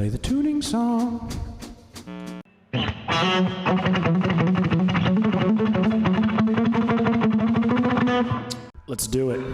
Play the tuning song. Let's do it.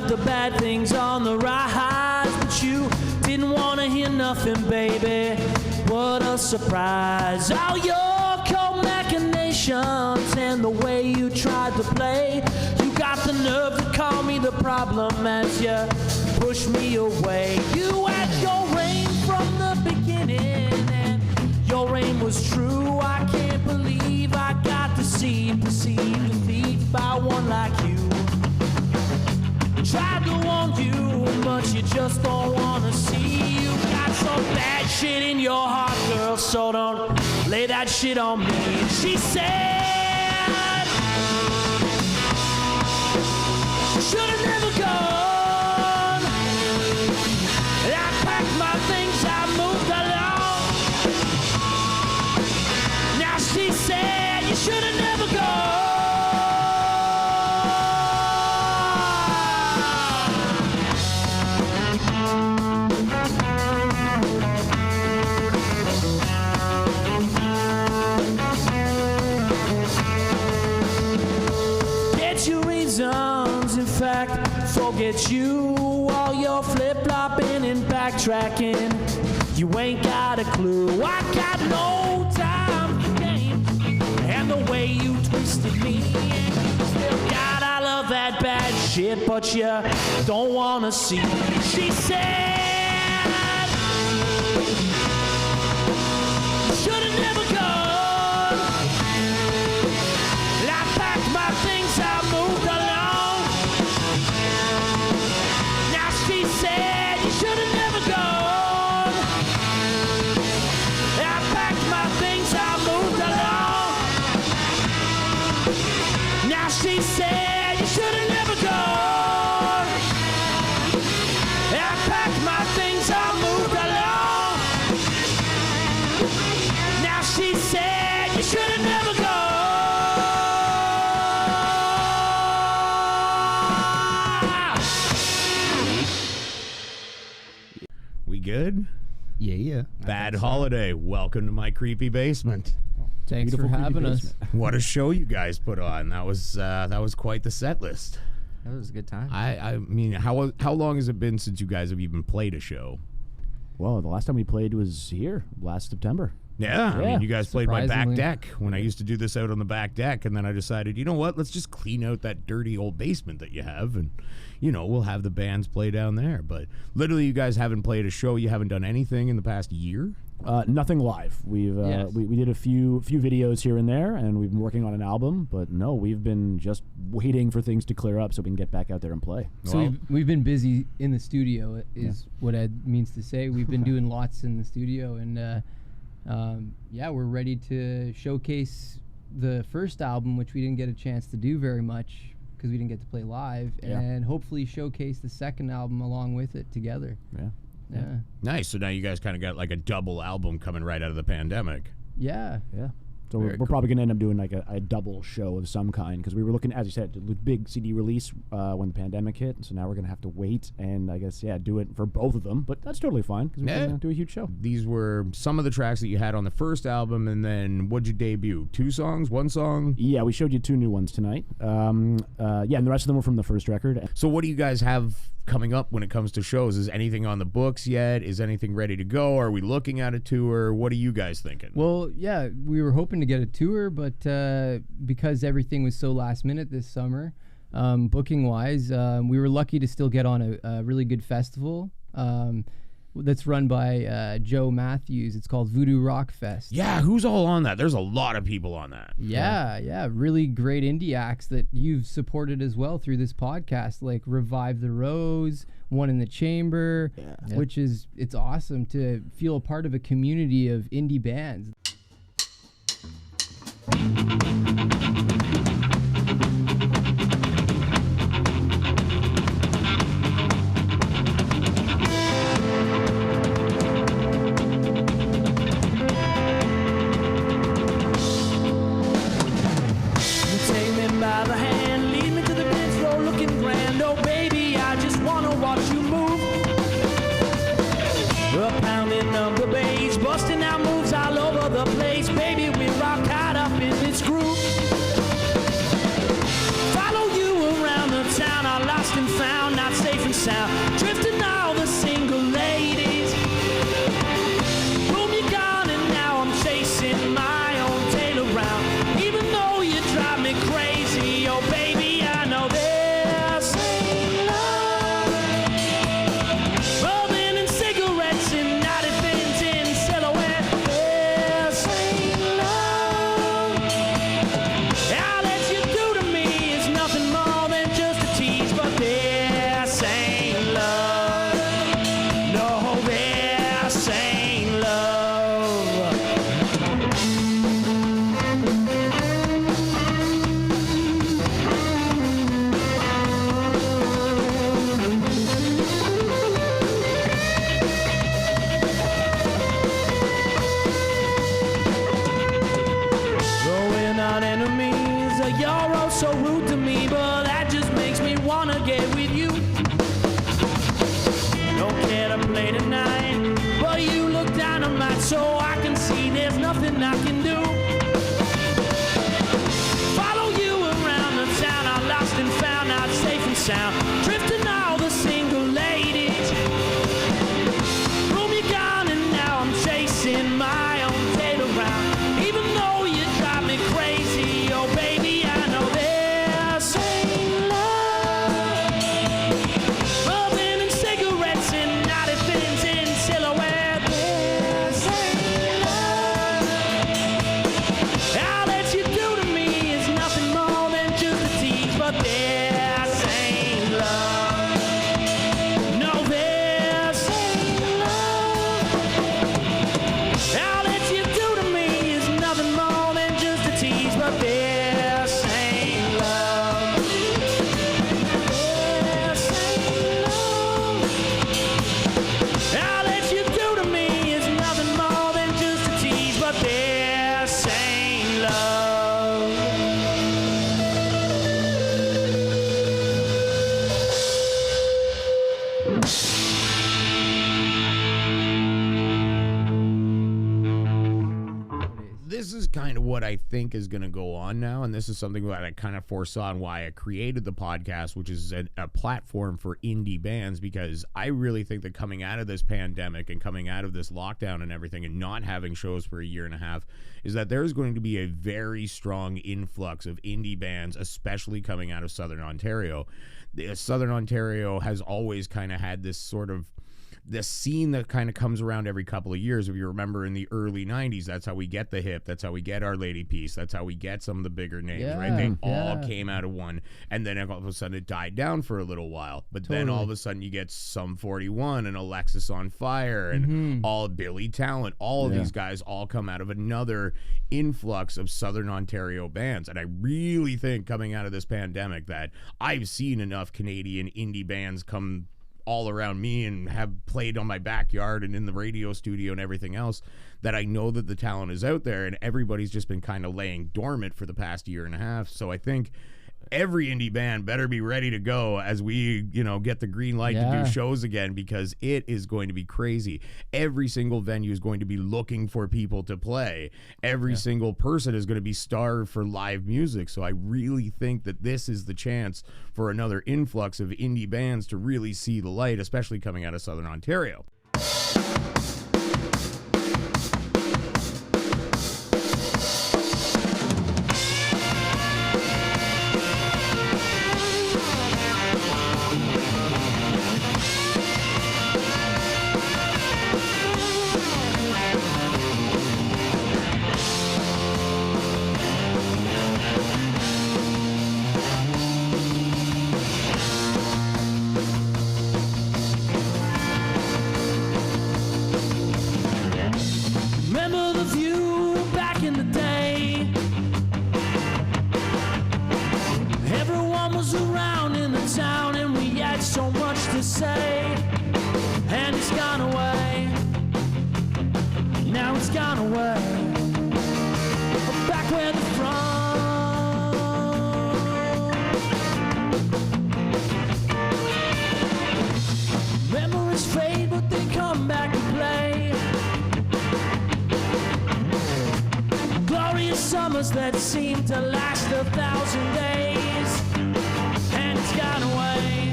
The bad things on the rise, but you didn't want to hear nothing, baby. What a surprise. All your cold machinations and the way you tried to play. You got the nerve to call me the problem as you push me away. You had your reign from the beginning, and your aim was true. I can't believe I got deceived defeat by one like you. Tried to warn you, but you just don't wanna see. You got some bad shit in your heart, girl, so don't lay that shit on me. And she said, should've never gone. I packed my things, I moved along. Now she said, you should've never gone. In fact, forget you, all your flip-flopping and backtracking. You ain't got a clue. I got no time for games. And the way you twisted me, and you still got all of that bad shit, but you don't wanna see. She said, should've never gone. I packed my things, I moved along. She said you should've never gone. I packed my things, I moved along. Now she said you should've never gone. I packed my things, I moved along. Now she said you should've never gone. Good? Yeah. Bad Holiday. Welcome to my creepy basement. Thanks for having us. What a show you guys put on. That was quite the set list. That was a good time. I mean, how long has it been since you guys have even played a show? Well, the last time we played was here, last September. Yeah, I mean, you guys played my back Surprisingly. deck when I used to do this out on the back deck, and then I decided, you know what, let's just clean out that dirty old basement that you have, and, you know, we'll have the bands play down there. But literally, you guys haven't played a show, you haven't done anything in the past year? Nothing live. We've Yes. we did a few videos here and there, and we've been working on an album. But no, we've been just waiting for things to clear up so we can get back out there and play. So Well, we've been busy in the studio is what Ed means to say. We've been doing lots in the studio, and we're ready to showcase the first album, which we didn't get a chance to do very much because we didn't get to play live, and hopefully showcase the second album along with it together. Yeah. nice. So now you guys kind of got like a double album coming right out of the pandemic. Yeah. So we're probably going to end up doing like a double show of some kind, because we were looking, as you said, to do big CD release when the pandemic hit. So now we're going to have to wait and I guess, do it for both of them. But that's totally fine because we're going to do a huge show. These were some of the tracks that you had on the first album, and then what'd you debut? 2 songs? 1 song? Yeah, we showed you 2 new ones tonight. And the rest of them were from the first record. So what do you guys have coming up when it comes to shows? Is anything on the books yet? Is anything ready to go? Are we looking at a tour? What are you guys thinking? Well, yeah, we were hoping to get a tour, but because everything was so last minute this summer, booking wise, we were lucky to still get on a really good festival. that's run by Joe Matthews. It's called Voodoo Rock Fest. Yeah, who's all on that? There's a lot of people on that. Yeah, really great indie acts that you've supported as well through this podcast, like Revive the Rose, One in the Chamber, which it's awesome to feel a part of a community of indie bands. Take me by the hand, lead me to the dance floor looking grand. Oh baby, I just wanna watch you move. A pounding of the bass, busting out moves all over the place. Baby, we rock caught up in this groove. Follow you around the town, all lost and found, not safe and sound. Drifting all the single ladies. Boom, you're gone and now I'm chasing my own tail around. Even though you drive me crazy, oh baby, I know this ain't love. Rolling in cigarettes and naughty things in silhouette. This ain't love. All that you do to me is nothing more than just a tease, but this ain't love. No, this ain't love. Going on enemies, you're oh so rude to me, but that just makes me wanna get with you. Don't care to play tonight, but you look dynamite, so I can see there's nothing I can do. Follow you around the town, I'm lost and found, not safe and sound. Drifting all the single ladies. Boom, you're gone and now I'm chasing my own tail around. Even though you drive me crazy, oh baby, I know this ain't love. Rubbing in cigarettes and naughty things in silhouette. This ain't love. All that you do to me is nothing more than just a tease, but this ain't love. No, this ain't love. All that you do to me is nothing more than just a tease, but this ain't love. This ain't love. All that you do to me is nothing more than just a tease, but this ain't love. This is kind of what I think is going to go on now, and this is something that I kind of foresaw and why I created the podcast, which is a platform for indie bands, because I really think that coming out of this pandemic and coming out of this lockdown and everything and not having shows for a year and a half is that there's going to be a very strong influx of indie bands, especially coming out of Southern Ontario. Southern Ontario has always kind of had this sort of the scene that kind of comes around every couple of years. If you remember in the early 90s, that's how we get the Hip, that's how we get Our Lady Peace, that's how we get some of the bigger names, right? They all came out of one, and then all of a sudden it died down for a little while. But then all of a sudden you get Sum 41 and Alexis on Fire and all Billy Talent. All of these guys all come out of another influx of Southern Ontario bands. And I really think coming out of this pandemic that I've seen enough Canadian indie bands come all around me and have played on my backyard and in the radio studio and everything else, that I know that the talent is out there, and everybody's just been kind of laying dormant for the past year and a half. So I think every indie band better be ready to go as we, get the green light to do shows again, because it is going to be crazy. Every single venue is going to be looking for people to play. Every single person is going to be starved for live music. So I really think that this is the chance for another influx of indie bands to really see the light, especially coming out of Southern Ontario. it's gone away. Back where the front. Memories fade, but they come back to play. Glorious summers that seem to last 1,000 days. And it's gone away.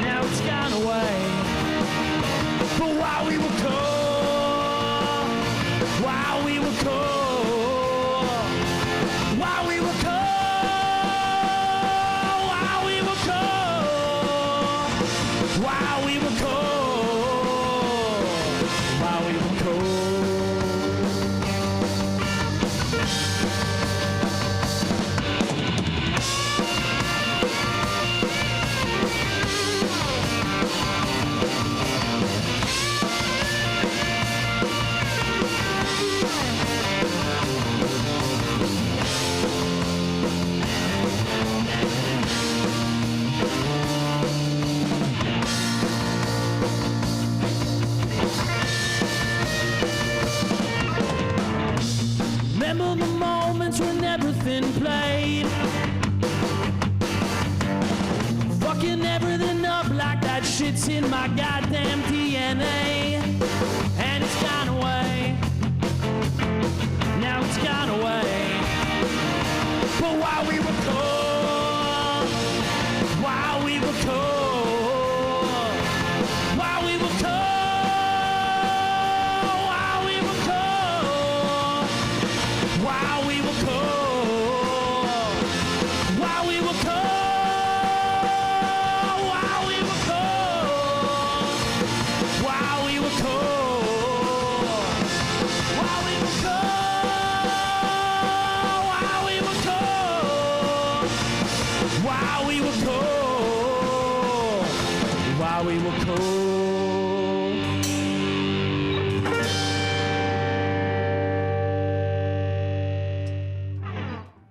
Now it's gone away. But while we were cold, while we were cold, while we were cold, while we were cold, while we were cold, while we were cold. Remember the moments when everything played. Fucking everything up like that shit's in my goddamn DNA. And it's gone away. Now it's gone away. But while we were cold, while we were cold, while we were cold, while we were cold, while we were cold, while we were cold, while we were cold, while we were cold, while we were cold, while we were cold, while we were cold, while we were cold.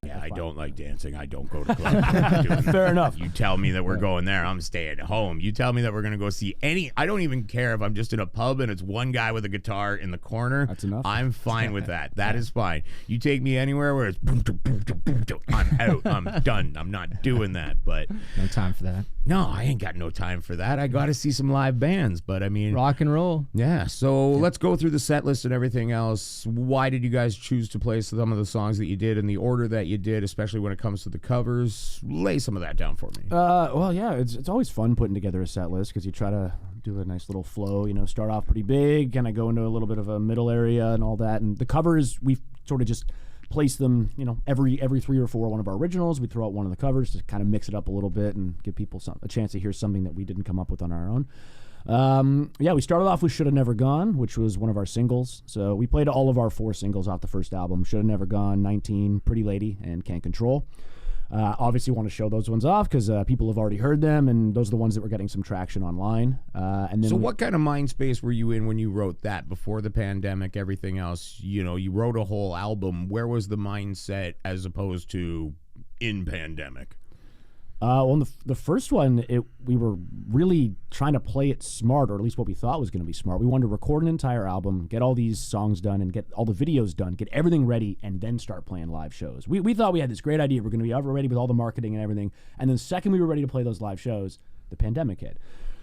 Yeah, I don't like dancing. I don't go to clubs. I'm not doing that. Fair enough. You tell me that we're going there, I'm staying at home. You tell me that we're going to go see any... I don't even care if I'm just in a pub and it's one guy with a guitar in the corner. That's enough. I'm fine with that. That is fine. You take me anywhere where it's... I'm out. I'm done. I'm not doing that. But No time for that. no, I ain't got no time for that. I got to see some live bands. But I mean... Rock and roll. Yeah, so let's go through the set list and everything else. Why did you guys choose to play some of the songs that you did in the order that you did, especially when it comes to the covers? Lay some of that down for me. Well, yeah, it's always fun putting together a set list because you try to do a nice little flow. You know, start off pretty big, kind of go into a little bit of a middle area and all that. And the covers, we've sort of just placed them. You know, every 3 or 4 one of our originals. We throw out one of the covers to kind of mix it up a little bit and give people a chance to hear something that we didn't come up with on our own. Yeah, we started off with Shoulda Never Gone, which was one of our singles. So we played all of our 4 singles off the first album: Shoulda Never Gone, 19, Pretty Lady, and Can't Control. Obviously want to show those ones off because people have already heard them, and those are the ones that were getting some traction online. And then So what kind of mind space were you in when you wrote that before the pandemic, everything else? You know, you wrote a whole album. Where was the mindset as opposed to in pandemic? Well, the first one, we were really trying to play it smart, or at least what we thought was going to be smart. We wanted to record an entire album, get all these songs done, and get all the videos done, get everything ready, and then start playing live shows. We thought we had this great idea. We're going to be ready with all the marketing and everything. And then the second we were ready to play those live shows, the pandemic hit.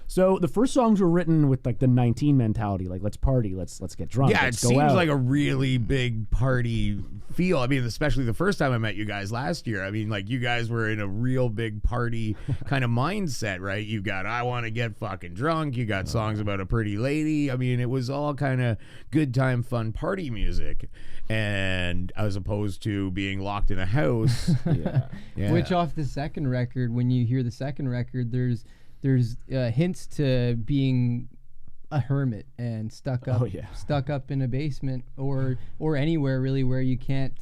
So the first songs were written with like the 19 mentality, like let's party, let's get drunk. Yeah, it let's go seems out. like a really big party feel. I mean, especially the first time I met you guys last year. I mean, like you guys were in a real big party kind of mindset, right? You got I want to get fucking drunk. You got songs about a pretty lady. I mean, it was all kind of good time, fun party music, and as opposed to being locked in a house. Yeah. Which off the second record, when you hear the second record, there's hints to being a hermit and stuck up in a basement or anywhere really where you can't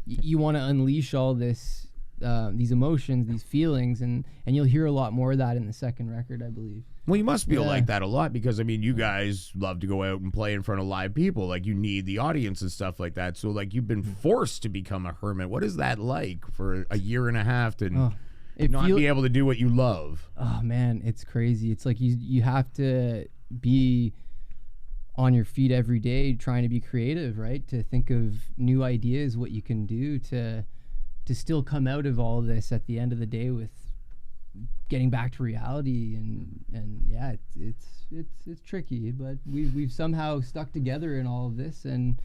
you want to unleash all this these emotions, these feelings, and you'll hear a lot more of that in the second record, I believe. Well, you must feel like that a lot because, I mean, you guys love to go out and play in front of live people. Like, you need the audience and stuff like that. So, like, you've been forced to become a hermit. What is that like for a year and a half to not be able to do what you love? Oh, man, it's crazy. It's like you have to be on your feet every day trying to be creative, right? To think of new ideas, what you can do to still come out of all of this at the end of the day with getting back to reality. And yeah, it's tricky, but we've somehow stuck together in all of this, and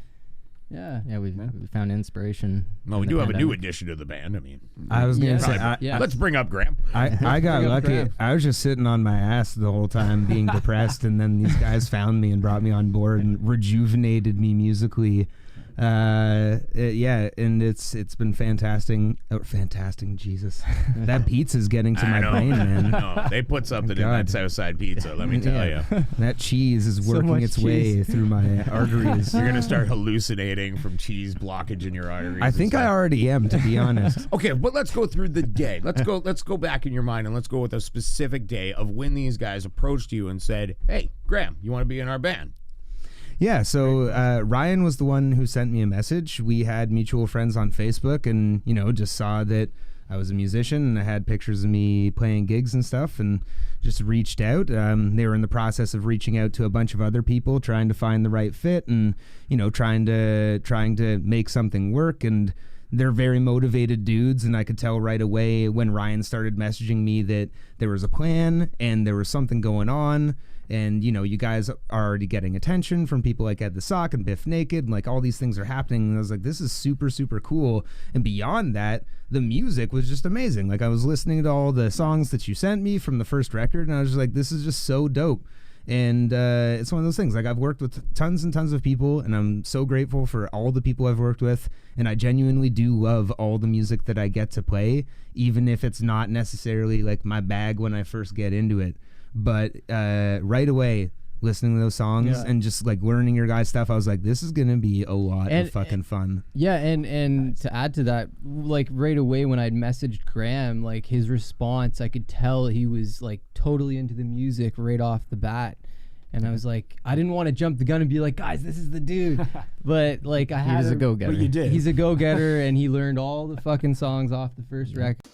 yeah, we found inspiration. Well, we do have a new addition to the band. I mean, I was going to say, let's bring up Graham. I got lucky. I was just sitting on my ass the whole time being depressed, and then these guys found me and brought me on board and rejuvenated me musically. And it's been fantastic. Fantastic, Jesus. That pizza's getting to my brain, man. No, they put something in that Southside pizza, let me tell you. That cheese is working its way through my arteries. You're going to start hallucinating from cheese blockage in your arteries. I think I already am, to be honest. Okay, but let's go through the day. Let's go back in your mind, and let's go with a specific day of when these guys approached you and said, "Hey, Graham, you want to be in our band?" Yeah, so Ryan was the one who sent me a message. We had mutual friends on Facebook, and just saw that I was a musician and I had pictures of me playing gigs and stuff, and just reached out. They were in the process of reaching out to a bunch of other people, trying to find the right fit, and trying to make something work. And they're very motivated dudes, and I could tell right away when Ryan started messaging me that there was a plan and there was something going on. And, you guys are already getting attention from people like Ed the Sock and Biff Naked, and like all these things are happening. And I was like, this is super, super cool. And beyond that, the music was just amazing. Like, I was listening to all the songs that you sent me from the first record, and I was just like, this is just so dope. And it's one of those things. Like, I've worked with tons and tons of people, and I'm so grateful for all the people I've worked with. And I genuinely do love all the music that I get to play, even if it's not necessarily like my bag when I first get into it. But right away, listening to those songs and just like learning your guys' stuff, I was like, this is gonna be a lot of fucking fun. Yeah, and to add to that, like right away when I'd messaged Graham, like his response, I could tell he was like totally into the music right off the bat. And I was like, I didn't want to jump the gun and be like, guys, this is the dude. But like He's a go-getter. But you did. He's a go-getter, and he learned all the fucking songs off the first record.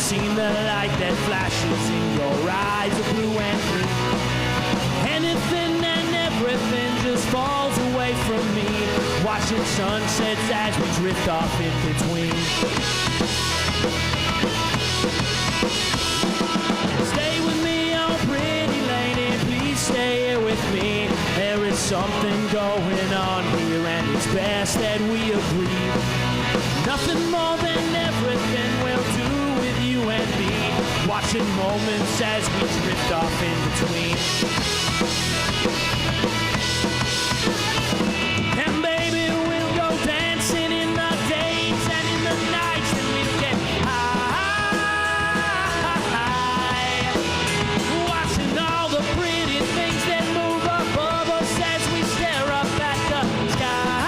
Seen the light that flashes in your eyes of blue and green. Anything and everything just falls away from me. Watching sunsets as we drift off in between. Stay with me, oh pretty lady, please stay here with me. There is something going on here, and it's best that we agree. Nothing more than everything we'll do with you and me. Watching moments as we drift off in between. And baby, we'll go dancing in the days and in the nights, and we'll get high. Watching all the pretty things that move above us as we stare up at the sky.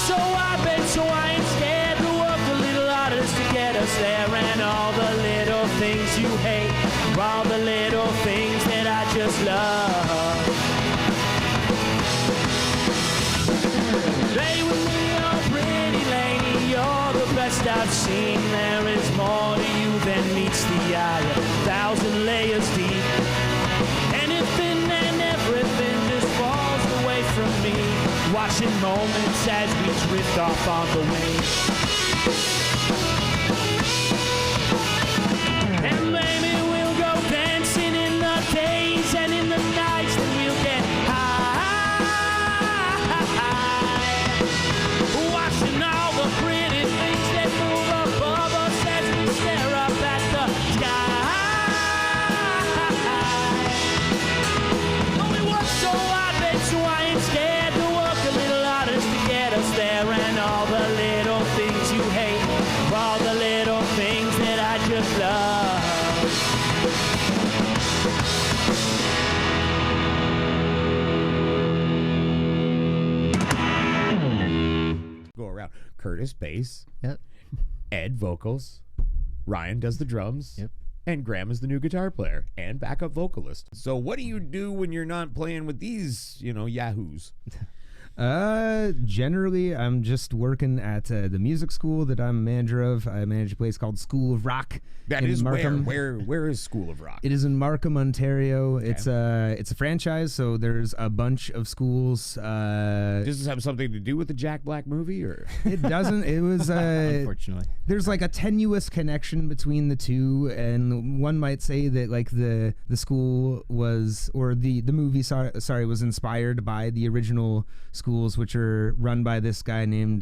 So I bet, so I ain't scared to work a little harder to get us there. And all the little things you hate, all the little things that I just love. Stay with me, oh pretty lady, you're the best I've seen. There is more to you than meets the eye, 1,000 layers deep. Anything and everything just falls away from me. Watching moments as we drift off on the wing. And baby, we'll go dancing in the days and in the nights, and we'll get high. Watching all the pretty things that move above us as we stare up at the sky. But we work so hard, babe, so I ain't scared to work a little harder to get us there. And all the little things you hate, Curtis bass, Yep. Ed vocals, Ryan does the drums, Yep. and Graham is the new guitar player and backup vocalist. So what do you do when you're not playing with these, yahoos? Generally, I'm just working at the music school that I'm a manager of. I manage a place called School of Rock. That in is Markham. where is School of Rock? It is in Markham, Ontario. It's a franchise, so there's a bunch of schools. Does this have something to do with the Jack Black movie, or? It doesn't. It was Unfortunately. there's like a tenuous connection between the two, and one might say that like the school was, or the movie was inspired by the original schools, which are run by this guy named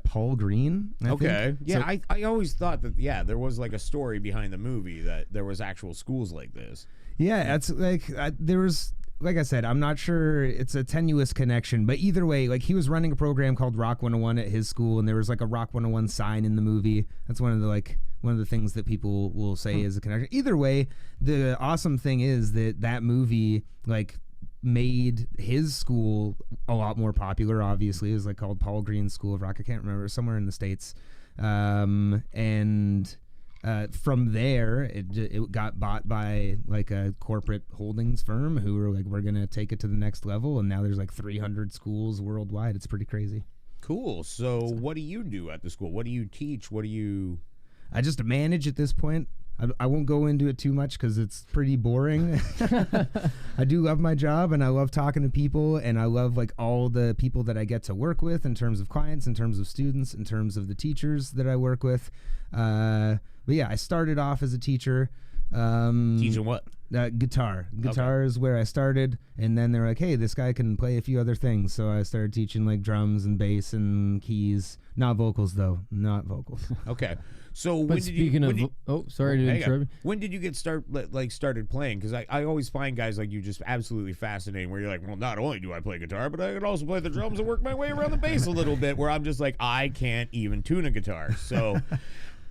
Paul Green. I think. Okay. Yeah, So- I always thought that, there was like a story behind the movie that there was actual schools like this. Yeah, it's like there was, like I said, I'm not sure, it's a tenuous connection, but either way, like he was running a program called Rock 101 at his school, and there was like a Rock 101 sign in the movie. That's one of the things that people will say is a connection. Either way, the awesome thing is that movie like made his school a lot more popular. Obviously, it was like called Paul Green School of Rock. I can't remember, somewhere in the States, and. From there, it got bought by like a corporate holdings firm who were like, we're going to take it to the next level. And now there's like 300 schools worldwide. It's pretty crazy. Cool. So what do you do at the school? What do you teach? What do you... I just manage at this point. I won't go into it too much because it's pretty boring. I do love my job, and I love talking to people, and I love like all the people that I get to work with in terms of clients, in terms of students, in terms of the teachers that I work with. But yeah, I started off as a teacher. Teaching what? Guitar. Guitar is where I started, and then they were like, hey, this guy can play a few other things. So I started teaching like drums and bass and keys. Not vocals, though. Not vocals. Okay. So But when did you... speaking when of, did- sorry to hang on. interrupt. When did you get started playing? Because I always find guys like you just absolutely fascinating, where you're like, well, not only do I play guitar, but I can also play the drums and work my way around the bass a little bit, where I'm just like, I can't even tune a guitar. So...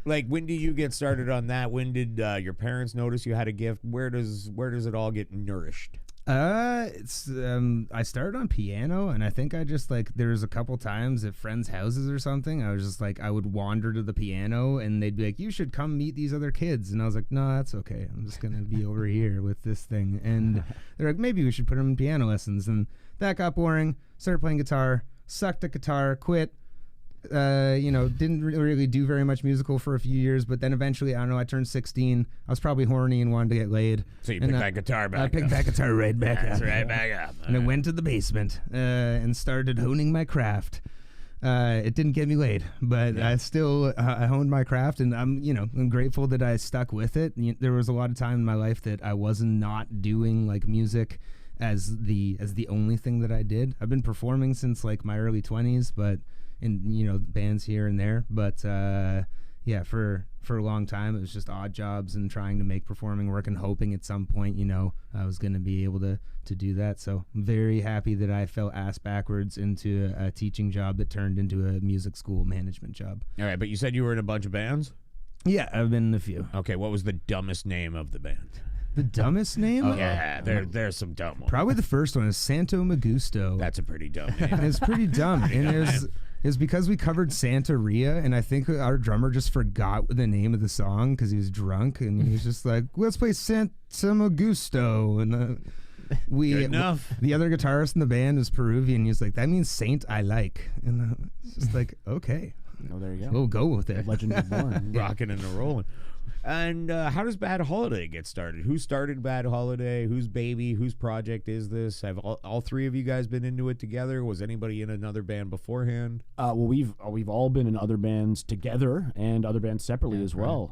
Like, when did you get started on that? When did your parents notice you had a gift? Where does it all get nourished? It's I started on piano, and I think I just like, there was a couple times at friends' houses or something, I was just like, I would wander to the piano, and they'd be like, you should come meet these other kids, and I was like, no, that's okay, I'm just gonna be over here with this thing. And they're like, maybe we should put him in piano lessons, and that got boring. Started playing guitar, sucked at guitar, quit. Didn't really do very much musical for a few years, but then eventually, I don't know, I turned 16. I was probably horny and wanted to get laid. So you And picked that guitar back I picked up. that guitar right back That's up. right back up. And I went to the basement and started honing my craft. It didn't get me laid, but I still I honed my craft, and I'm grateful that I stuck with it. There was a lot of time in my life that I was not doing like music as the only thing that I did. I've been performing since like my early 20s, but in bands here and there, but for a long time it was just odd jobs and trying to make performing work and hoping at some point I was going to be able to do that. So I'm very happy that I fell ass backwards into a teaching job that turned into a music school management job. All right, but you said you were in a bunch of bands? Yeah, I've been in a few. Okay, what was the dumbest name of the band? The dumbest name? Yeah, there's some dumb ones. Probably the first one is Santo Magusto. That's a pretty dumb name. It's pretty dumb. And it's because we covered Santa Ria, and I think our drummer just forgot the name of the song because he was drunk, and he was just like, let's play Santa Magusto. And Good enough. The other guitarist in the band is Peruvian. He's like, that means saint I like. And it's just like, okay, Oh, there you go. we'll go with it. Legend is born. Rocking and rolling. And how does Bad Holiday get started? Who started Bad Holiday? Whose baby? Whose project is this? Have all three of you guys been into it together? Was anybody in another band beforehand? Well, we've all been in other bands together and other bands separately as well.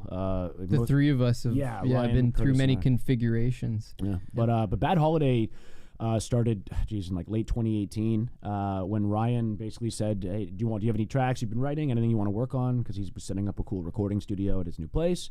The three of us have Ryan, been through Curtis, many and I. configurations. Yeah, but Bad Holiday started, in like late 2018 when Ryan basically said, "Hey, do you have any tracks you've been writing? Anything you want to work on?" Because he's setting up a cool recording studio at his new place.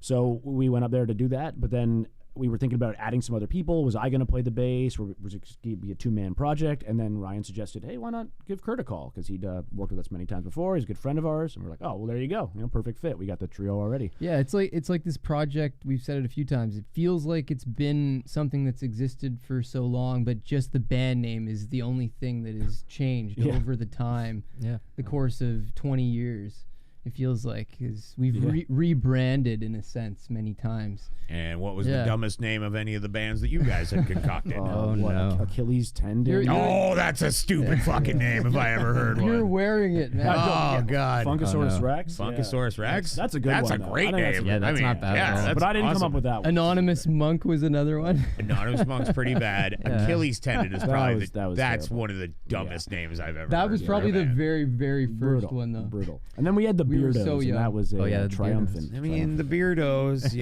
So we went up there to do that. But then we were thinking about adding some other people. Was I going to play the bass? Or was it going to be a 2-man project? And then Ryan suggested, hey, why not give Kurt a call? Because he'd worked with us many times before. He's a good friend of ours. And we're like, oh, well, there you go. Perfect fit. We got the trio already. Yeah, it's like this project. We've said it a few times. It feels like it's been something that's existed for so long, but just the band name is the only thing that has changed over the time. Yeah. The course of 20 years. It feels like is we've rebranded in a sense many times. And what was the dumbest name of any of the bands that you guys had concocted? no. Achilles tendon. You're- That's a stupid fucking name if I ever heard one. You're wearing it, man. Oh, God. Funkasaurus Rex. Funkasaurus Rex? That's a good That's one. a though. great I think that's name. Yeah, that's not bad at all. that's but I didn't come awesome. up with that one. Anonymous Monk was another one. Anonymous Monk's pretty bad. Achilles tendon is probably that's terrible. one of the dumbest names I've ever That heard. was probably the very, very first Brutal. one, though. Brutal. And then we had the We were Beardos, so and young. that was a Oh, yeah, the triumphant. I mean, the Beardos,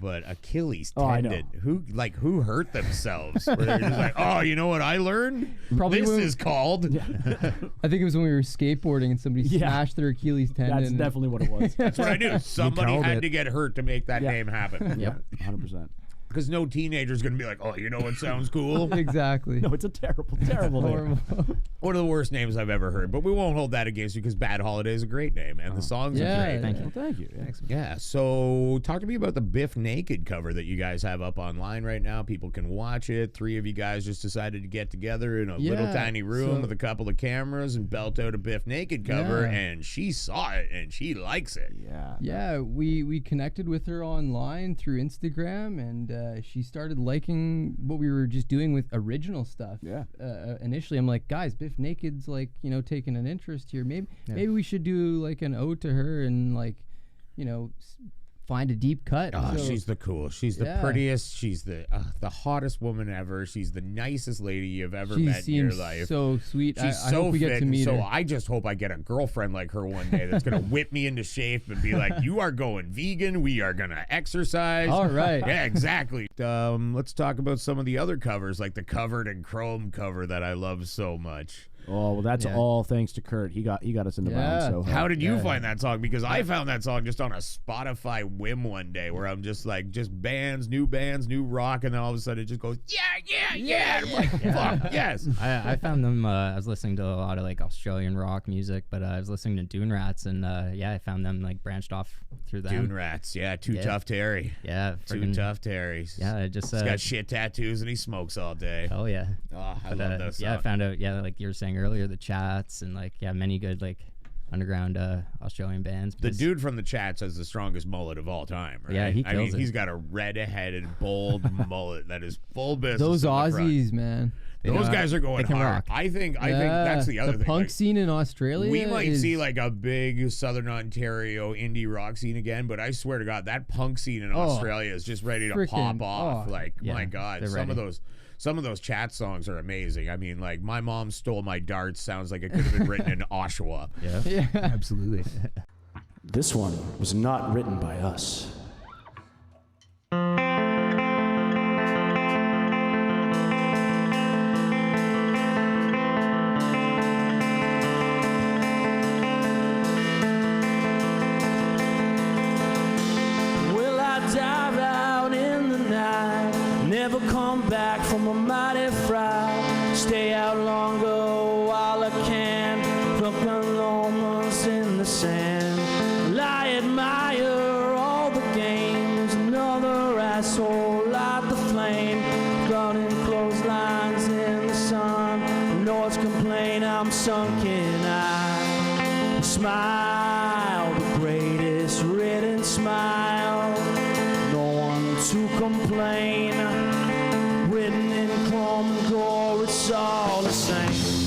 but Achilles Oh, I know. tendon. Who hurt themselves? Where they're just like, oh, you know what I learned? Probably This when- is called. I think it was when we were skateboarding and somebody smashed their Achilles tendon. That's definitely what it was. That's what I do. Somebody called had it. to get hurt to make that name happen. Yep. 100%. Because no teenager's going to be like, oh, you know what sounds cool? Exactly. No, it's a terrible, terrible name. Horrible. One of the worst names I've ever heard. But we won't hold that against you because Bad Holiday is a great name. And the songs are Yeah. great. Thank you. Well, thank you. Yeah. Yeah, so talk to me about the Biff Naked cover that you guys have up online right now. People can watch it. 3 of you guys just decided to get together in a little Yeah, tiny room so- with a couple of cameras and belt out a Biff Naked cover, Yeah. and she saw it and she likes it. Yeah. Yeah, we connected with her online through Instagram, and she started liking what we were just doing with original stuff. Yeah. Initially, I'm like, guys, Biff Naked's like, taking an interest here. Maybe we should do like an ode to her and like, find a deep cut. Oh, So- she's the coolest. She's the Yeah. prettiest. She's the hottest woman ever. She's the nicest lady you've ever She met in your seems life. so sweet. She's I so hope we fit, get to and meet so her. I just hope I get a girlfriend like her one day that's gonna whip me into shape and be like, "You are going vegan. We are gonna exercise." All right. Yeah, exactly. Let's talk about some of the other covers, like the Covered in Chrome cover that I love so much. Oh, well, that's Yeah. all thanks to Kurt. He got us in the Yeah. round. So How did you find that song? Because I found that song just on a Spotify whim one day, where I'm just like, just bands, new rock, and then all of a sudden it just goes, yeah. And I'm like, fuck, yes. I found them. I was listening to a lot of like Australian rock music, but I was listening to Dune Rats, and I found them like branched off through them. Dune Rats, yeah, Too Yeah. Tough Terry. Yeah, Too friggin- Tough Terry. Yeah, I just He's got shit tattoos and he smokes all day. Oh yeah. Oh, I But, love those songs. yeah, I found out. Yeah, like you were saying earlier, the Chats and like many good like underground Australian bands. The because- dude from the Chats has the strongest mullet of all time, right? Yeah, he I mean, kills it. he's got a red-headed, bold mullet that is full business. Those in the front. Aussies, man. Those guys are going they can hard. rock. I think that's the other the thing. punk like, scene in Australia. we might is, see like a big Southern Ontario indie rock scene again, but I swear to God, that punk scene in Australia is just ready to pop frickin' off. Like, Yeah, my God, they're some of ready. those Chat songs are amazing. I mean, like, My Mom Stole My Darts sounds like it could have been written in Oshawa. Yeah. Yeah. Absolutely. This one was not written by us. Will I dive out in the night? Never come back from a mighty fright. Stay out longer while I can. Pluck my moments in the sand. Well, I admire all the games. Another asshole light the flame. Running clotheslines in the sun. Noise complain I'm sunken. I smile, the greatest written smile. No one to complain. Written in chrome and gore, it's all the same.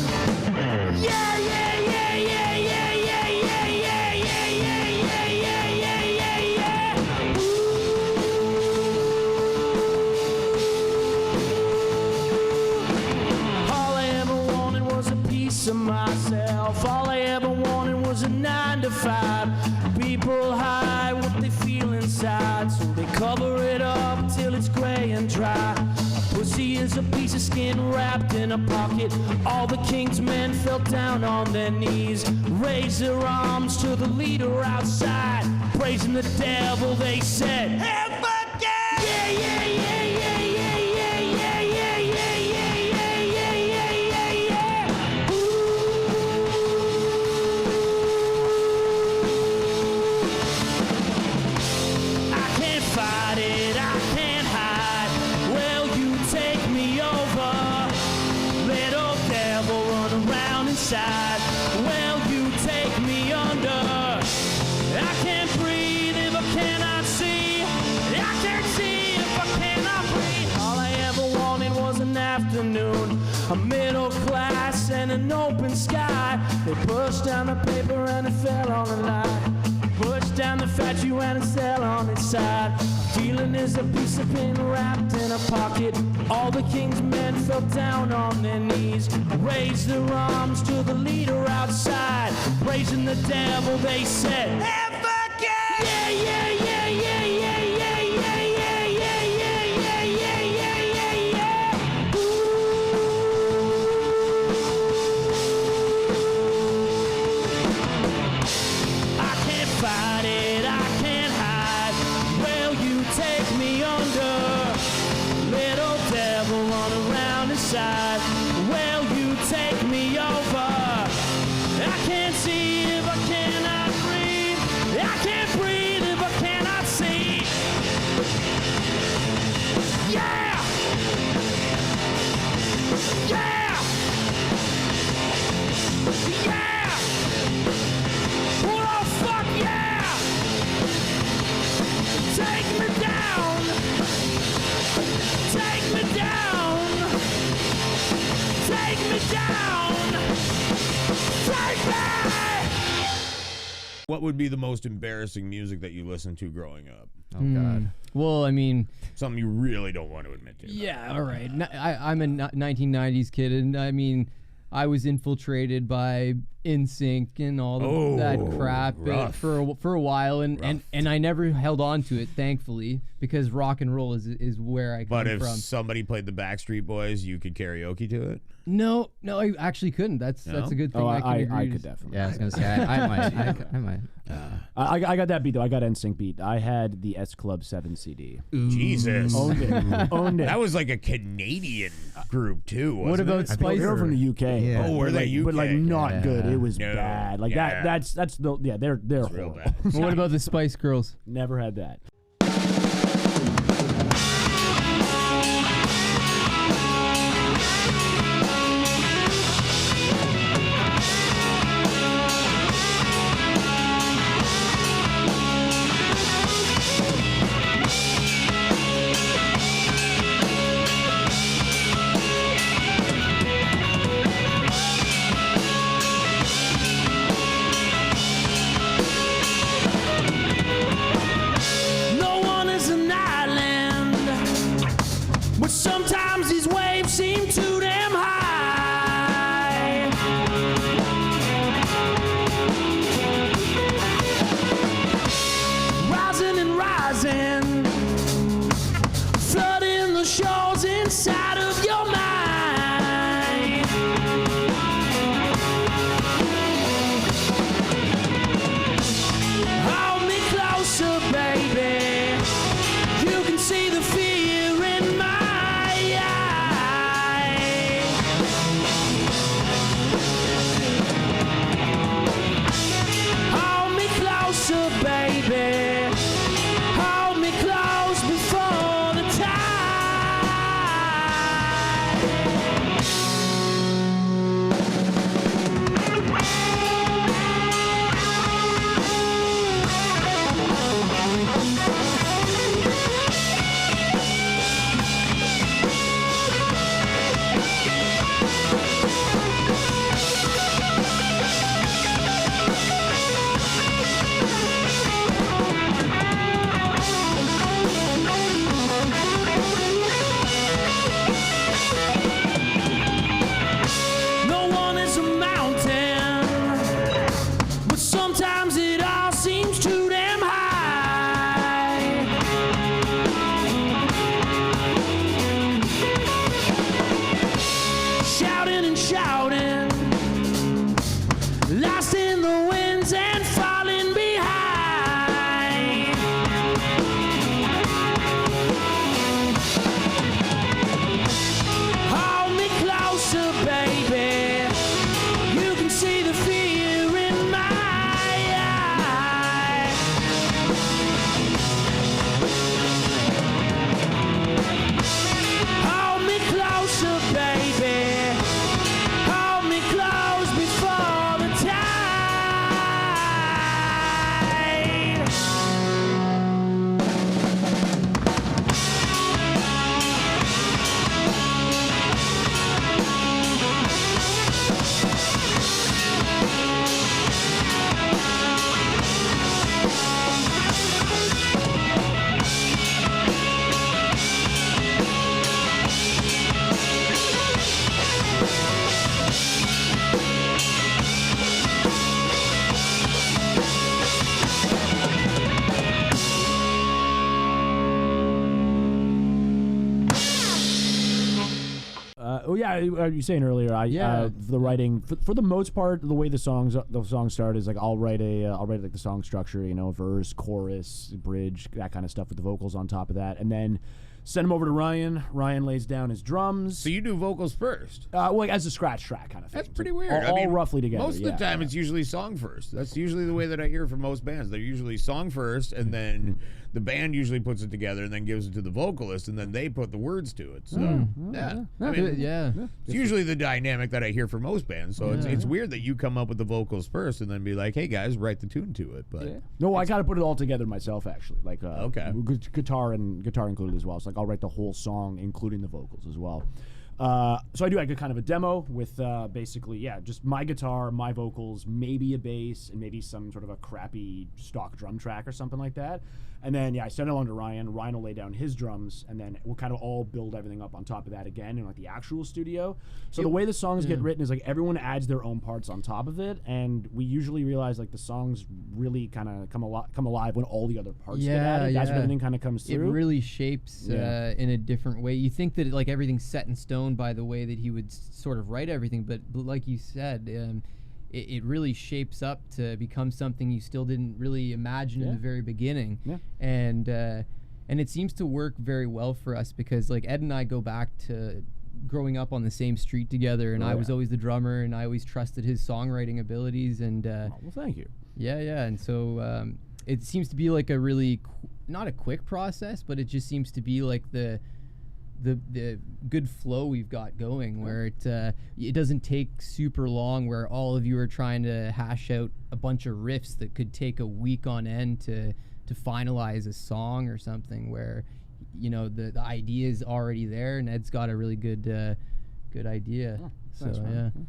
Yeah, yeah, yeah, yeah, yeah, yeah, yeah, yeah, yeah, yeah, yeah, yeah, yeah, yeah, yeah. All I ever wanted was a piece of myself. All I ever wanted was a 9 to 5. People hide what they feel inside, so they cover it up till it's gray and dry. I Was he as a piece of skin wrapped in a pocket? All the king's men fell down on their knees, raised their arms to the leader outside, praising the devil. They said, "Hell fuck yeah! Yeah, yeah, yeah, yeah, yeah, yeah, yeah, yeah, yeah, yeah, yeah, yeah, yeah, yeah. Ooh. I can't fight it, I can't hide. Well, you take me over, little devil, run around inside. Well, you take me under. I can't breathe if I cannot see. I can't see if I cannot breathe. All I ever wanted was an afternoon, a middle class and an open sky. They pushed down the paper and it fell on the line. Pushed down the factory and it fell on its side. Feeling is a piece of pin wrapped in a pocket. All the king's men fell down on their knees, raised their arms to the leader outside, praising the devil. They said, "Hey, fuck yeah! Yeah, yeah, yeah, yeah, yeah, yeah, yeah, yeah, yeah, yeah, yeah, yeah, yeah, yeah, yeah. Ooh. I can't fight it, I can't hide. Well, you take me under, little devil, run around inside. Well, you take me over. I can't see if I cannot breathe. I can't breathe if I cannot see. Yeah! Yeah! Yeah! Oh, fuck yeah! Take me down! Take me down! Take me down! Take me! What would be the most embarrassing music that you listened to growing up? Oh God. Well, I mean, Something you really don't want to admit to. yeah, all right. I'm a 1990s kid, and I mean, I was infiltrated by NSYNC and all that crap rough. for a while, and I never held on to it, thankfully, because rock and roll is where I But come if from. somebody played the Backstreet Boys, you could karaoke to it? No, I actually couldn't. That's a good thing. Oh, I can agree I to. could definitely. Yeah, I was gonna say I might. I might. I got that beat though. I got NSYNC beat. I had the S Club 7 CD. Jesus. Owned it. Owned it. That was like a Canadian group too, wasn't What about it? Spice? They were from the UK. Yeah. Oh, were But they like, But like UK? not Yeah. good. It was No. bad. Like Yeah. that's the they're real horrible. bad. What about the Spice Girls? Never had that. No one is an island, but sometimes these waves seem too damn high. Rising and rising, flooding the shores inside of your mind. Hold me closer, baby. You can see the fear in my eye. Hold me closer, baby. Hold me close before the time. Oh yeah, you were saying earlier. The writing for the most part, the way the songs start is like I'll write like the song structure, verse, chorus, bridge, that kind of stuff with the vocals on top of that, and then send them over to Ryan. Ryan lays down his drums. So you do vocals first. Like as a scratch track kind of thing. That's pretty weird. All roughly together. Most of the time, it's usually song first. That's usually the way that I hear from most bands. They're usually song first, and then the band usually puts it together and then gives it to the vocalist, and then they put the words to it. So yeah. I mean, it's usually the dynamic that I hear for most bands. So it's weird that you come up with the vocals first and then be like, "Hey guys, write the tune to it." But no, I got to put it all together myself actually. Like okay, guitar included as well. So like I'll write the whole song, including the vocals as well. So I do like a kind of a demo with basically, just my guitar, my vocals, maybe a bass, and maybe some sort of a crappy stock drum track or something like that. And then, I send it along to Ryan. Ryan will lay down his drums, and then we'll kind of all build everything up on top of that again in like the actual studio. So the way the songs get written is like everyone adds their own parts on top of it, and we usually realize like the songs really kind of come alive when all the other parts get added. That's when everything kind of comes through. It really shapes in a different way. You think that like everything's set in stone by the way that he would sort of write everything, but like you said, it really shapes up to become something you still didn't really imagine in the very beginning. And it seems to work very well for us because like Ed and I go back to growing up on the same street together, and I was always the drummer, and I always trusted his songwriting abilities. And well, thank you. And so it seems to be like a really not a quick process, but it just seems to be like the good flow we've got going, where it doesn't take super long, where all of you are trying to hash out a bunch of riffs that could take a week on end to finalize a song or something, where the idea is already there and Ed's got a really good idea. Thanks, man.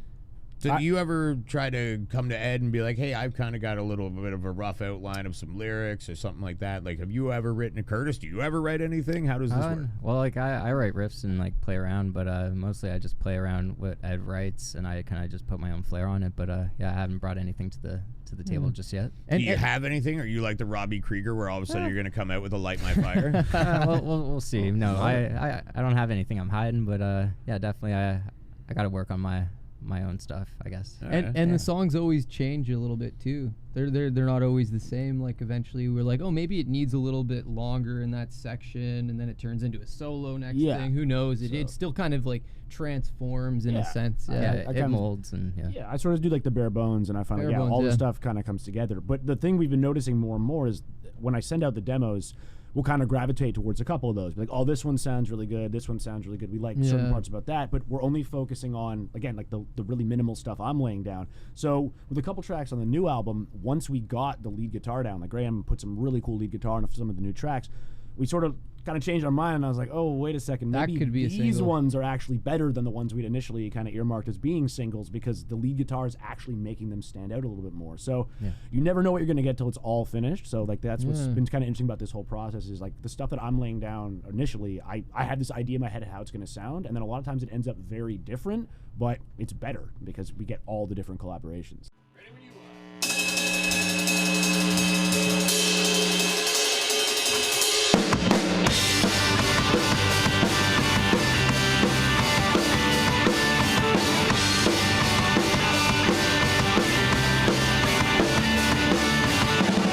So do you ever try to come to Ed and be like, hey, I've kind of got a little bit of a rough outline of some lyrics or something like that? Like, have you ever written a Curtis? Do you ever write anything? How does this work? Well, like I write riffs and like play around, but mostly I just play around what Ed writes, and I kind of just put my own flair on it. But I haven't brought anything to the table just yet. Do you have anything? Are you like the Robbie Krieger, where all of a sudden you're going to come out with a Light My Fire? We'll see. No, I don't have anything I'm hiding, but definitely I got to work on my own stuff, I guess. And the songs always change a little bit too. They're not always the same. Like eventually we're like, oh, maybe it needs a little bit longer in that section, and then it turns into a solo next thing. Who knows? It still kind of like transforms in a sense. It molds and I sort of do like the bare bones, and I find all the stuff kind of comes together. But the thing we've been noticing more and more is when I send out the demos, we'll kind of gravitate towards a couple of those. Like, oh, this one sounds really good. This one sounds really good. We like certain parts about that, but we're only focusing on, again, like the really minimal stuff I'm laying down. So with a couple tracks on the new album, once we got the lead guitar down, like Graham put some really cool lead guitar on some of the new tracks, we sort of kind of changed our mind, and I was like, oh, wait a second, maybe that could be these ones are actually better than the ones we'd initially kind of earmarked as being singles, because the lead guitar is actually making them stand out a little bit more. So you never know what you're going to get till it's all finished. So like that's what's been kind of interesting about this whole process, is like the stuff that I'm laying down initially, I had this idea in my head of how it's going to sound, and then a lot of times it ends up very different, but it's better because we get all the different collaborations.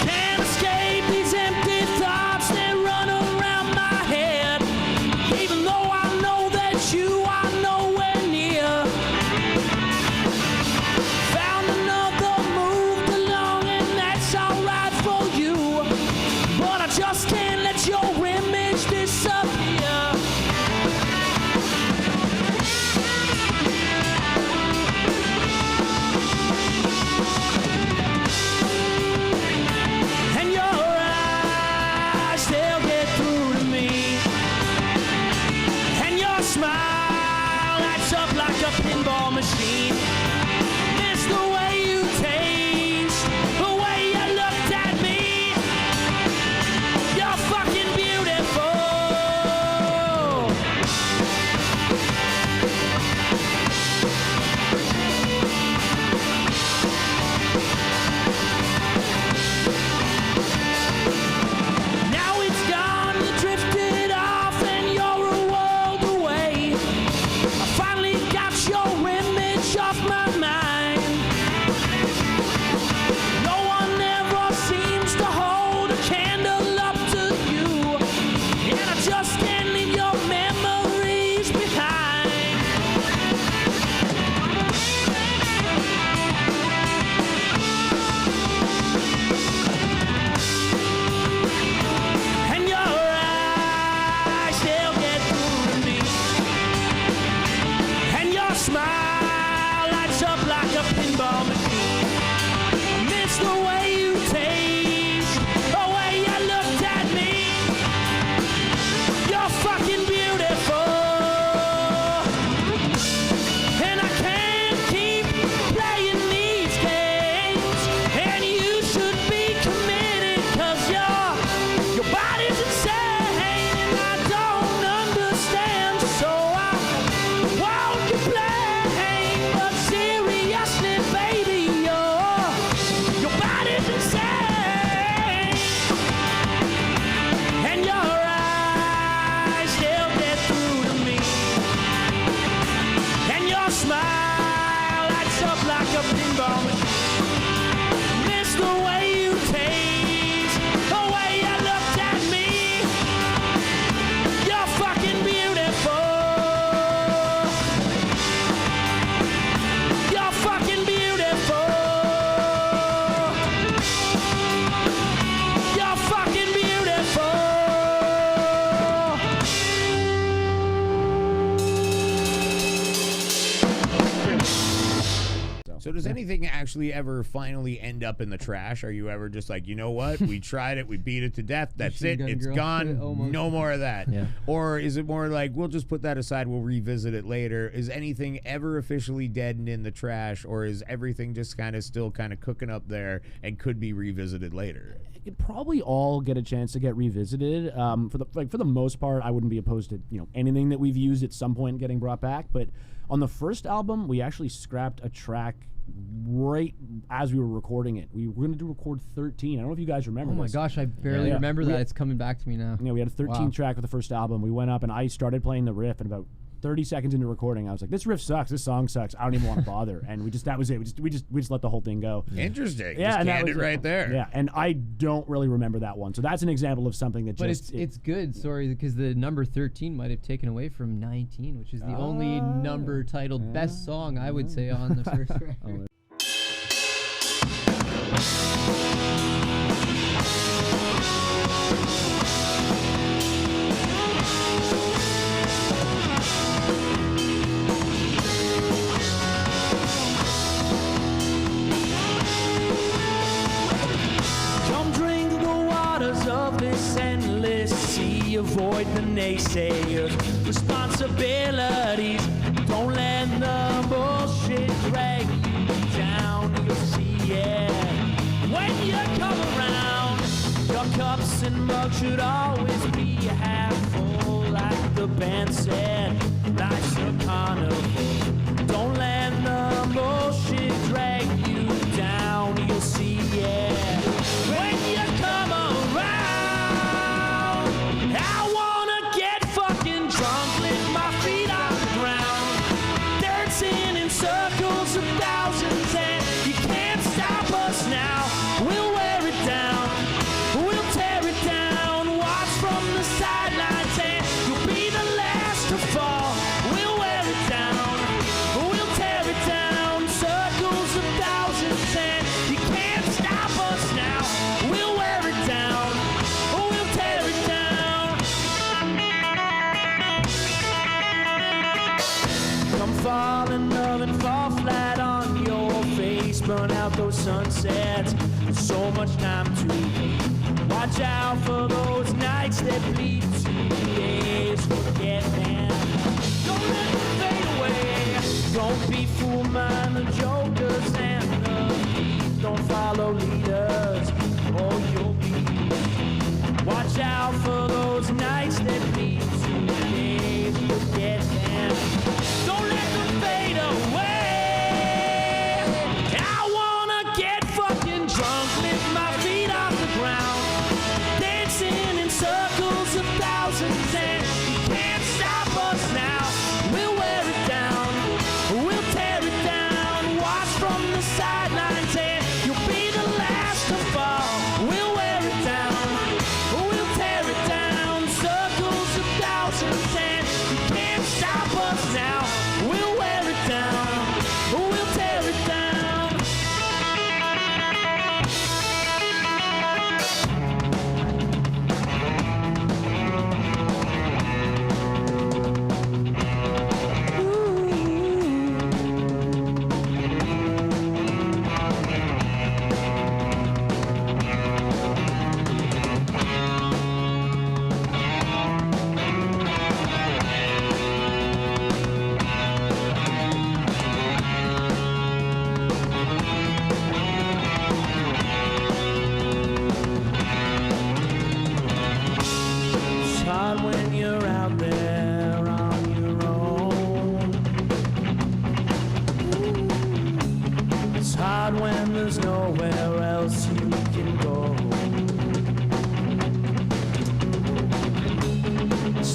Can't escape these empty thoughts that run around my head. Even though I know that you are nowhere near. Found another just can't leave your memories behind. And your eyes, they'll get through to me. And your smile lights up like a pinball machine. Miss the way you taste, the way you looked at me. You're fucking beautiful. And I can't keep playing these games. And you should be committed, 'cause your body's insane. And I don't understand, so I won't complain. But seriously, baby, your body's insane. And your eyes, they'll get through to me. And your smile lights up like a pinball machine. Miss the way you taste, the way you looked at me. You're fucking beautiful. You're fucking beautiful. You're fucking beautiful. So does anything actually ever finally end up in the trash? Are you ever just like, you know what? We tried it. We beat it to death. That's it. Machine Gun It's Girl. gone. Almost. No more of that. Yeah. Or is it more like, we'll just put that aside. We'll revisit it later. Is anything ever officially dead and in the trash? Or is everything just kind of still kind of cooking up there and could be revisited later? It could probably all get a chance to get revisited. For the most part, I wouldn't be opposed to anything that we've used at some point getting brought back. But on the first album, we actually scrapped a track right as we were recording it. We were going to record 13. I don't know if you guys remember. Oh my this. gosh, I barely Yeah. remember We- that. It's coming back to me now. Yeah, we had a 13 Wow. track with the first album. We went up and I started playing the riff, and about 30 seconds into recording, I was like, "This riff sucks. This song sucks. I don't even want to bother." And that was it. We just let the whole thing go. Interesting. Yeah, Just and that canned was it right there. Yeah, and I don't really remember that one. So that's an example of something that But just it's good, sorry, because the number 13 might have taken away from 19, which is the only number titled best song, I would say, on the first record. Come drink the waters of this endless sea. Avoid the naysayers, responsibilities. Don't let the bullshit drag you down. You'll see it when you come around. Your cups and mugs should always be half full, like the band said. Life's a carnival. Don't let the bullshit drag you down. You'll see it when you come around. I wanna get fucking drunk, lift my feet off the ground, dancing in circles of thousands, and you can't stop us now. We'll wear it down, we'll tear it down. Watch from the sidelines, and you'll be the last to fall. We'll wear it down, we'll tear it down. Circles of thousands, and you can't stop us now. We'll wear it down, we'll tear it down. Come fall in love and fall flat on your face. Burn out those sunsets. So much time to wait. Watch out for those nights that bleed to days. Forget them. Don't let them fade away. Don't be fooled by the jokers and the thieves. Don't follow leaders, or you'll be. Watch out for those nights that lead to days. Forget them. Don't let them fade away. I wanna get fucking drunk, lift my feet off the ground, dancing in circles of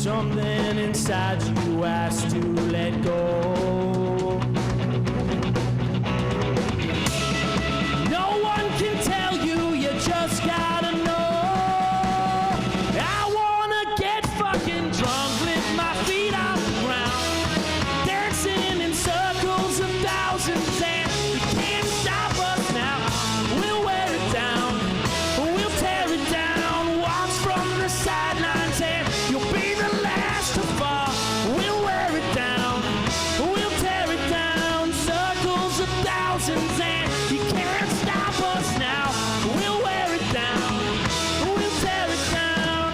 something inside you has to let go. No one can tell you, you just gotta know. I wanna get fucking drunk, lift my feet off the ground, dancing in circles of thousands, and you can't stop us now. We'll wear it down, we'll tear it down, watch from the sidelines, and you'll be the last to fall. We'll wear it down, we'll tear it down, circles of thousands, and you can't stop us now. We'll wear it down, we'll tear it down.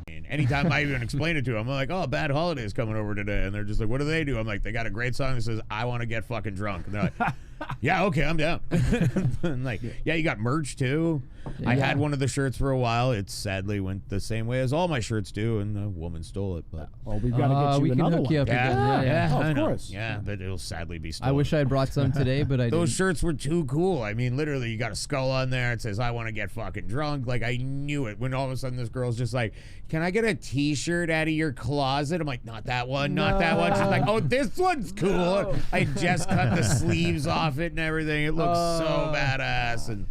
And anytime I even explain it to them, I'm like, oh, Bad Holiday's coming over today. And they're just like, what do they do? I'm like, they got a great song that says, I want to get fucking drunk. And they're like, yeah, okay, I'm down. And like, yeah, you got merch too. I had one of the shirts for a while. It sadly went the same way as all my shirts do, and the woman stole it. But Well, we've got to get you we can another hook one. you up again. Yeah. Oh, I of know. course. Yeah, but it'll sadly be stolen. I wish I had brought some today, but I Those didn't. shirts were too cool. I mean, literally, you got a skull on there. It says, I want to get fucking drunk. Like, I knew it when all of a sudden this girl's just like, can I get a t-shirt out of your closet? I'm like, not that one, not that one. She's like, oh, this one's cool. No. I just cut the sleeves off it and everything. It looks so badass. And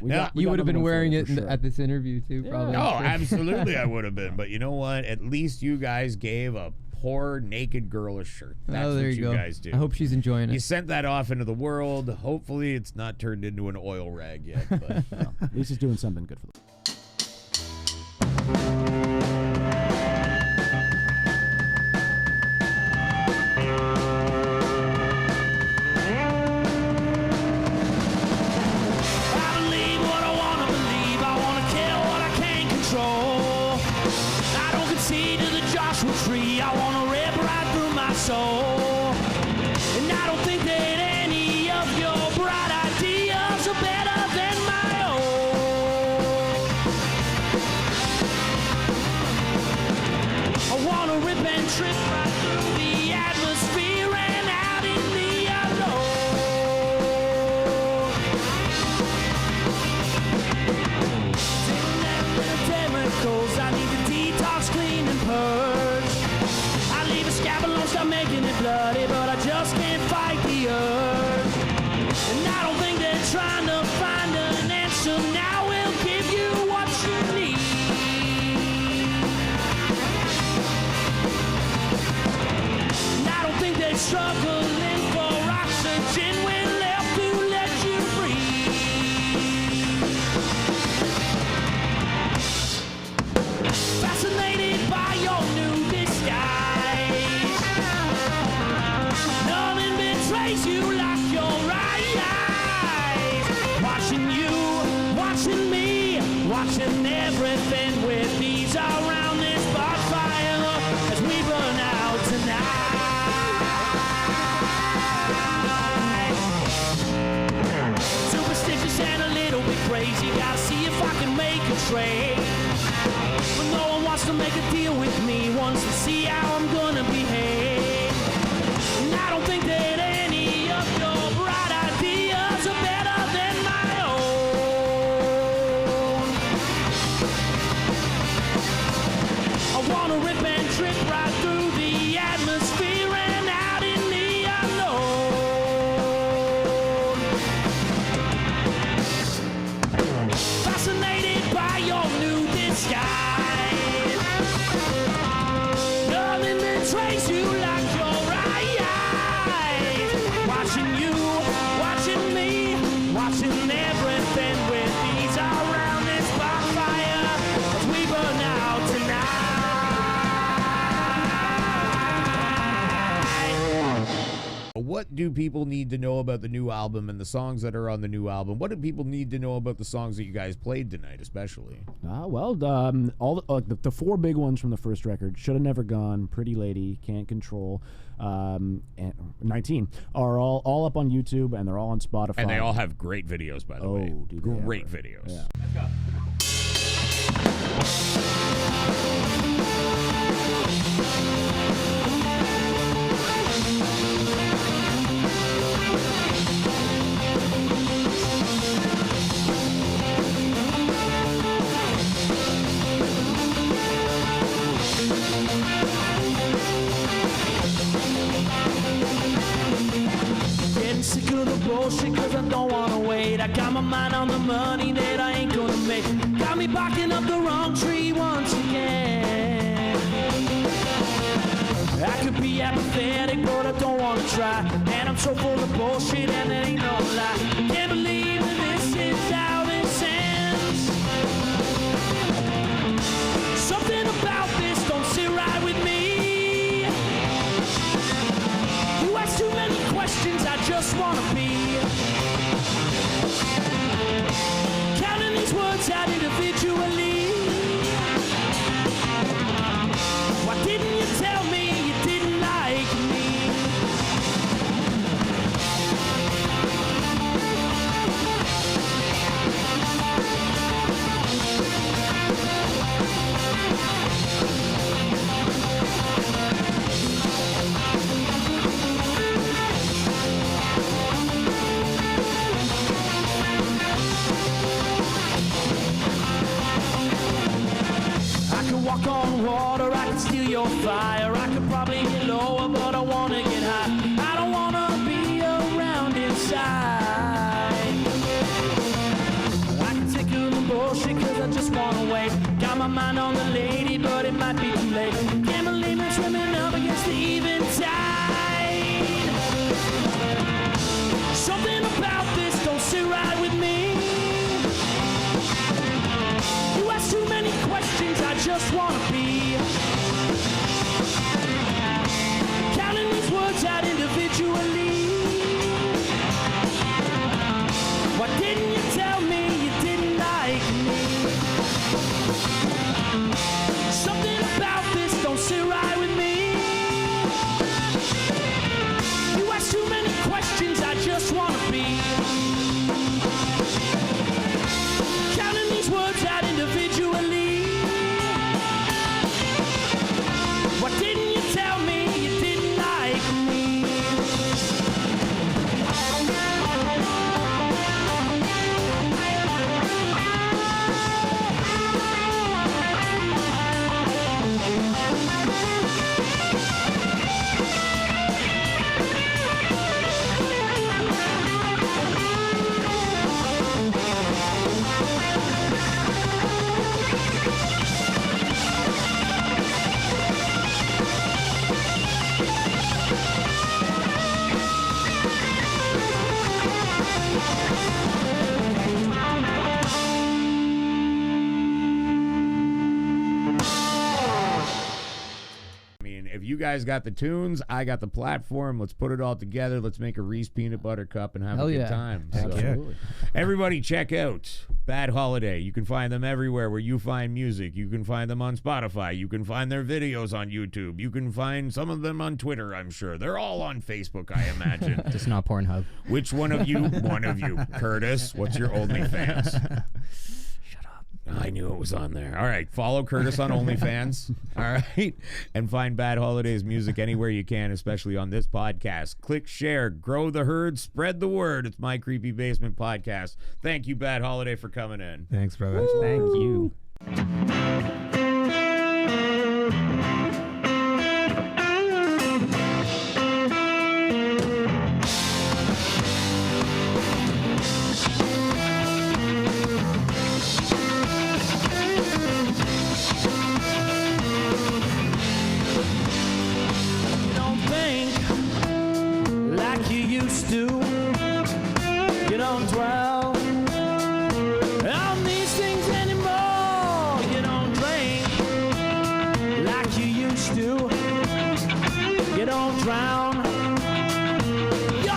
We Yeah. got- we You got would have been another one for wearing you it for sure. at this interview too, probably. oh, absolutely, I would have been. But you know what? At least you guys gave a poor naked girl a shirt. That's Oh, there what you go. guys do. I hope she's enjoying You it. sent that off into the world. Hopefully, it's not turned into an oil rag yet. But At least he's doing something good for them. I believe what I want to believe. I want to kill what I can't control. I don't concede to the Joshua tree. I want to rip right through my soul. And I don't think that any of your bright ideas are better than my own. I want to rip and trip right through the atmosphere and out in the unknown. Chemicals, I need to detox, clean and purge. I leave a scab alone, stop making it bloody, but I just can't fight the urge. And I don't think they're trying to find an answer now. We'll give you what you need. And I don't think they're struggling for oxygen. We're left to let you breathe. Fascinated by your new disguise. Nothing betrays you like your eyes. Watching you, watching me, watching everything with these around this bonfire as we burn out tonight. Superstitious and a little bit crazy. Gotta see if I can make a trade. But no one wants to make a deal with me, wants to see how I'm gonna behave. And I don't think that any of your bright ideas are better than my own. I wanna rip and trip right through the atmosphere and out in the unknown. Fascinated by your new do people need to know about the new album and the songs that are on the new album? What do people need to know about the songs that you guys played tonight, especially? Well, all the 4 big ones from the first record, Should Have Never Gone, Pretty Lady, Can't Control, and 19 are all up on YouTube, and they're all on Spotify. And they all have great videos, by the way. do they Great ever. videos. Yeah. Getting sick of the bullshit cause I don't wanna wait. I got my mind on the money that I ain't gonna make. Got me barking up the wrong tree once again. I could be apathetic but I don't wanna try. And I'm so full of bullshit and it ain't no lie. Can't believe that this is how this ends. Something about this don't sit right with me. You ask too many questions, I just wanna be counting these words out individually. Why didn't you tell me you didn't like me? I could walk on water, I could steal your fire. I could probably get lower, but I wanna get high. I don't wanna be around inside. I can take all the bullshit cause I just wanna wait. Got my mind on the lady, but it might be too late. Can't believe I'm swimming up against the even tide. Something about this don't sit right with me. You ask too many questions, I just wanna be counting these words out individually. Why didn't you tell me you didn't like me? Something about this don't sit right with me. You ask too many questions, I just wanna be counting these words out individually. Why didn't you tell me you didn't like me? I mean, if you guys got the tunes, I got the platform. Let's put it all together. Let's make a Reese peanut butter cup and have Hell a good yeah. time. So, Absolutely. everybody, check out Bad Holiday. You can find them everywhere where you find music. You can find them on Spotify. You can find their videos on YouTube. You can find some of them on Twitter, I'm sure. They're all on Facebook, I imagine. Just not Pornhub. Which one of you? One of you. Curtis, what's your OnlyFans? I knew it was on there. All right, follow Curtis on OnlyFans. All right, and find Bad Holidays music anywhere you can, especially on this podcast. Click share, grow the herd, spread the word. It's My Creepy Basement Podcast. Thank you, Bad Holiday, for coming in. Thanks, brother. Thank you. You don't think like you used to. You don't dwell on these things anymore. You don't drink like you used to. You don't drown your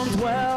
songs, well,